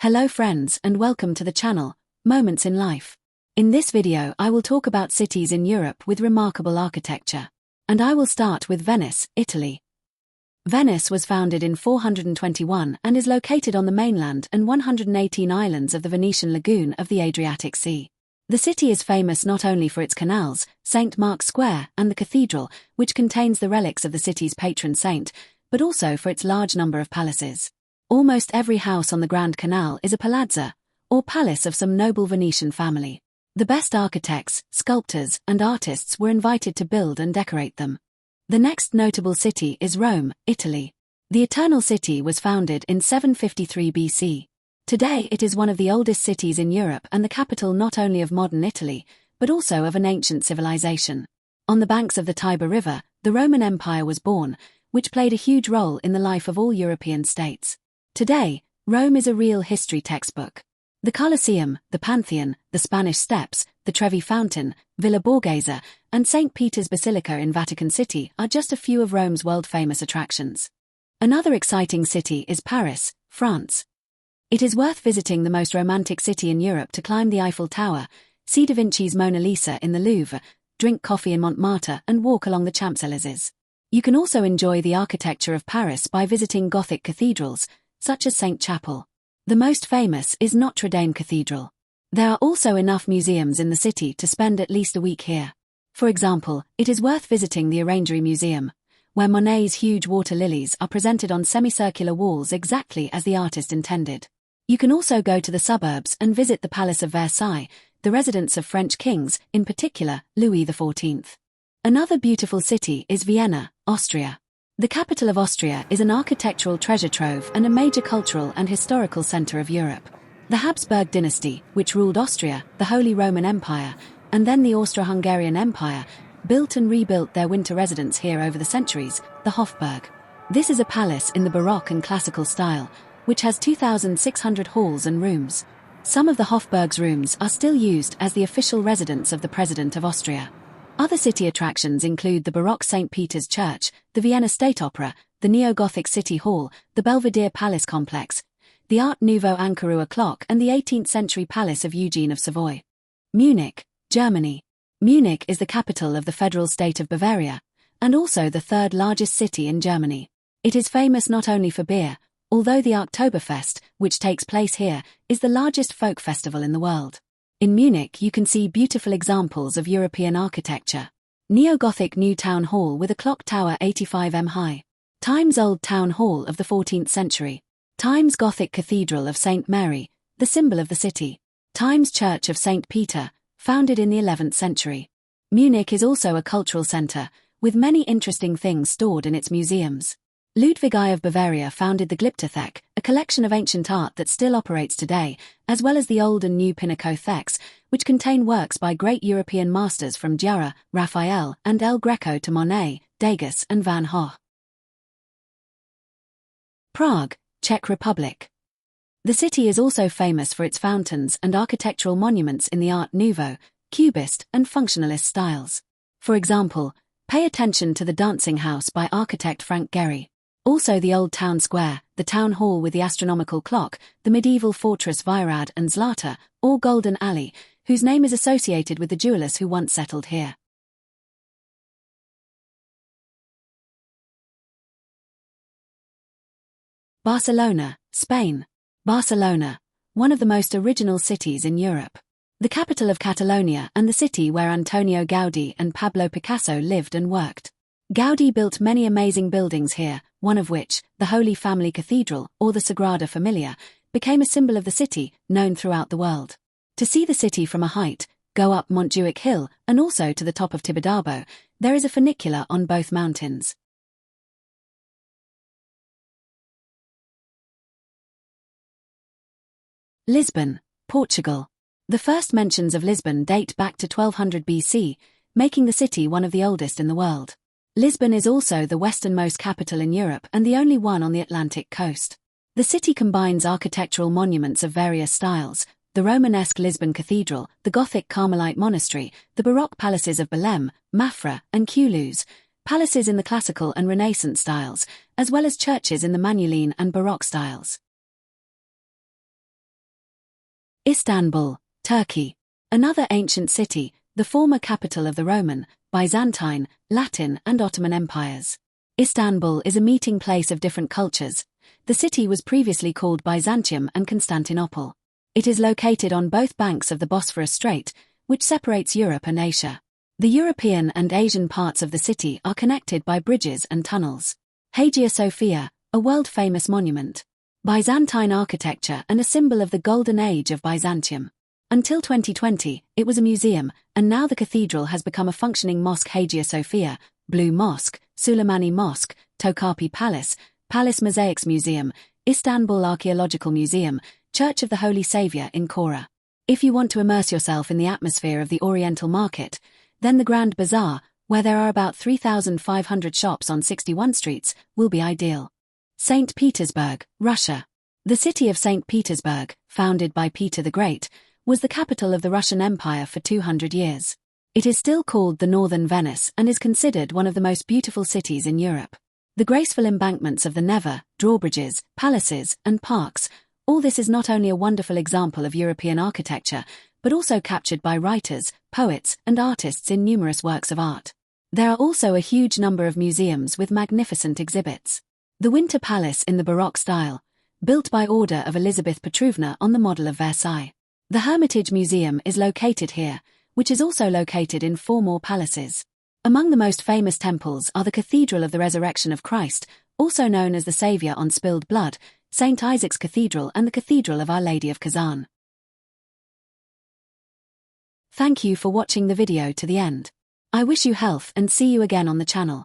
Hello friends and welcome to the channel, Moments in Life. In this video I will talk about cities in Europe with remarkable architecture. And I will start with Venice, Italy. Venice was founded in 421 and is located on the mainland and 118 islands of the Venetian lagoon of the Adriatic Sea. The city is famous not only for its canals, St. Mark's Square and the cathedral, which contains the relics of the city's patron saint, but also for its large number of palaces. Almost every house on the Grand Canal is a palazzo, or palace of some noble Venetian family. The best architects, sculptors, and artists were invited to build and decorate them. The next notable city is Rome, Italy. The Eternal City was founded in 753 BC. Today it is one of the oldest cities in Europe and the capital not only of modern Italy, but also of an ancient civilization. On the banks of the Tiber River, the Roman Empire was born, which played a huge role in the life of all European states. Today, Rome is a real history textbook. The Colosseum, the Pantheon, the Spanish Steps, the Trevi Fountain, Villa Borghese, and St. Peter's Basilica in Vatican City are just a few of Rome's world-famous attractions. Another exciting city is Paris, France. It is worth visiting the most romantic city in Europe to climb the Eiffel Tower, see Da Vinci's Mona Lisa in the Louvre, drink coffee in Montmartre and walk along the Champs-Élysées. You can also enjoy the architecture of Paris by visiting Gothic cathedrals, such as St. Chapel. The most famous is Notre Dame Cathedral. There are also enough museums in the city to spend at least a week here. For example, it is worth visiting the Orangery Museum, where Monet's huge water lilies are presented on semicircular walls exactly as the artist intended. You can also go to the suburbs and visit the Palace of Versailles, the residence of French kings, in particular, Louis XIV. Another beautiful city is Vienna, Austria. The capital of Austria is an architectural treasure trove and a major cultural and historical center of Europe. The Habsburg dynasty, which ruled Austria, the Holy Roman Empire, and then the Austro-Hungarian Empire, built and rebuilt their winter residence here over the centuries, the Hofburg. This is a palace in the Baroque and classical style, which has 2,600 halls and rooms. Some of the Hofburg's rooms are still used as the official residence of the President of Austria. Other city attractions include the Baroque St. Peter's Church, the Vienna State Opera, the Neo-Gothic City Hall, the Belvedere Palace Complex, the Art Nouveau Ankara clock and the 18th-century Palace of Eugene of Savoy. Munich, Germany. Munich is the capital of the federal state of Bavaria, and also the third largest city in Germany. It is famous not only for beer, although the Oktoberfest, which takes place here, is the largest folk festival in the world. In Munich you can see beautiful examples of European architecture. Neo-Gothic New Town Hall with a clock tower 85 m high. Times Old Town Hall of the 14th century. Times Gothic Cathedral of St. Mary, the symbol of the city. Times Church of St. Peter, founded in the 11th century. Munich is also a cultural center, with many interesting things stored in its museums. Ludwig I of Bavaria founded the Glyptothek, a collection of ancient art that still operates today, as well as the Old and New Pinakotheks, which contain works by great European masters from Dürer, Raphael, and El Greco to Monet, Degas, and Van Gogh. Prague, Czech Republic. The city is also famous for its fountains and architectural monuments in the Art Nouveau, Cubist, and Functionalist styles. For example, pay attention to the Dancing House by architect Frank Gehry. Also the Old Town Square, the Town Hall with the astronomical clock, the medieval fortress Virad and Zlata, or Golden Alley, whose name is associated with the jewelers who once settled here. Barcelona, Spain. Barcelona, one of the most original cities in Europe. The capital of Catalonia and the city where Antonio Gaudí and Pablo Picasso lived and worked. Gaudí built many amazing buildings here, one of which, the Holy Family Cathedral, or the Sagrada Familia, became a symbol of the city, known throughout the world. To see the city from a height, go up Montjuic Hill and also to the top of Tibidabo, there is a funicular on both mountains. Lisbon, Portugal. The first mentions of Lisbon date back to 1200 BC, making the city one of the oldest in the world. Lisbon is also the westernmost capital in Europe and the only one on the Atlantic coast. The city combines architectural monuments of various styles, the Romanesque Lisbon Cathedral, the Gothic Carmelite Monastery, the Baroque palaces of Belém, Mafra, and Toulouse, palaces in the classical and Renaissance styles, as well as churches in the Manueline and Baroque styles. Istanbul, Turkey. Another ancient city, the former capital of the Roman, Byzantine, Latin and Ottoman empires. Istanbul is a meeting place of different cultures. The city was previously called Byzantium and Constantinople. It is located on both banks of the Bosphorus Strait, which separates Europe and Asia. The European and Asian parts of the city are connected by bridges and tunnels. Hagia Sophia, a world-famous monument. Byzantine architecture and a symbol of the golden age of Byzantium. Until 2020, it was a museum, and now the cathedral has become a functioning mosque. Hagia Sophia, Blue Mosque, Suleimani Mosque, Topkapi Palace, Palace Mosaics Museum, Istanbul Archaeological Museum, Church of the Holy Saviour in Kora. If you want to immerse yourself in the atmosphere of the Oriental Market, then the Grand Bazaar, where there are about 3,500 shops on 61 streets, will be ideal. St. Petersburg, Russia. The city of St. Petersburg, founded by Peter the Great, was the capital of the Russian Empire for 200 years. It is still called the Northern Venice and is considered one of the most beautiful cities in Europe. The graceful embankments of the Neva, drawbridges, palaces, and parks, all this is not only a wonderful example of European architecture, but also captured by writers, poets, and artists in numerous works of art. There are also a huge number of museums with magnificent exhibits. The Winter Palace in the Baroque style, built by order of Elizabeth Petrovna on the model of Versailles. The Hermitage Museum is located here, which is also located in 4 more palaces. Among the most famous temples are the Cathedral of the Resurrection of Christ, also known as the Saviour on Spilled Blood, St. Isaac's Cathedral and the Cathedral of Our Lady of Kazan. Thank you for watching the video to the end. I wish you health and see you again on the channel.